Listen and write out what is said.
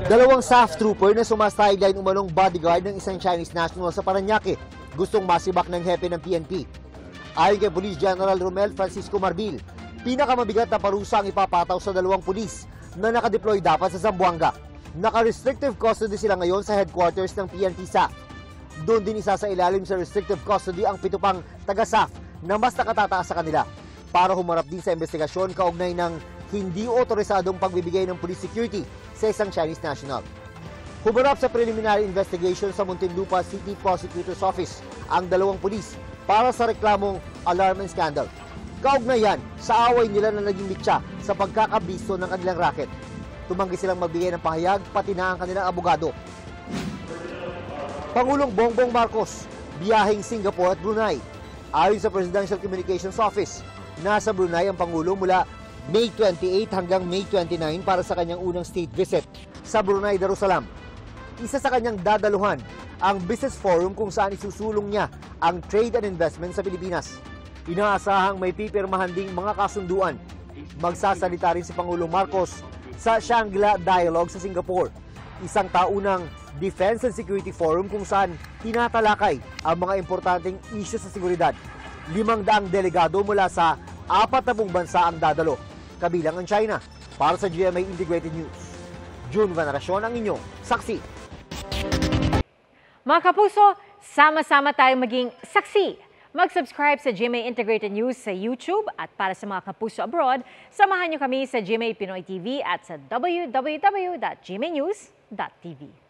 Dalawang SAF trooper na sumasideline umanong bodyguard ng isang Chinese national sa Parañaque gustong masibak ng hepe ng PNP. Ayon kay Police General Romel Francisco Marbil, pinakamabigat na parusa ang ipapataw sa dalawang pulis na nakadeploy dapat sa Zamboanga. Naka-restrictive custody sila ngayon sa headquarters ng PNP SAF. Doon din isa sa ilalim sa restrictive custody ang 7 pang taga-SAF na mas nakatataas sa kanila para humarap din sa investigasyon kaugnay ng hindi otorisadong pagbibigay ng police security sa isang Chinese national. Humarap sa preliminary investigation sa Muntinlupa City Prosecutor's Office ang dalawang pulis para sa reklamong alarm and scandal. Kaugnayan sa away nila na naging mitya sa pagkakabisto ng kanilang racket. Tumanggi silang magbigay ng pahayag pati na ang kanilang abogado. Pangulong Bongbong Marcos, biyaheng Singapore at Brunei. Ayon sa Presidential Communications Office, nasa Brunei ang Pangulo mula May 28 hanggang May 29 para sa kanyang unang state visit sa Brunei Darussalam. Isa sa kanyang dadaluhan ang Business Forum kung saan isusulong niya ang trade and investment sa Pilipinas. Inaasahang may pipirmahan ding mga kasunduan. Magsasalita rin si Pangulong Marcos sa Shangri-La Dialogue sa Singapore, isang taunang Defense and Security Forum kung saan tinatalakay ang mga importanteng isyu sa seguridad. 500 delegado mula sa 40 bansa ang dadalo, kabilang ang China. Para sa GMA Integrated News, June Veneracion ang inyong saksi. Mga kapuso, sama-sama tayong maging saksi. Mag-subscribe sa GMA Integrated News sa YouTube at para sa mga kapuso abroad, samahan niyo kami sa GMA Pinoy TV at sa www.gmanews.tv.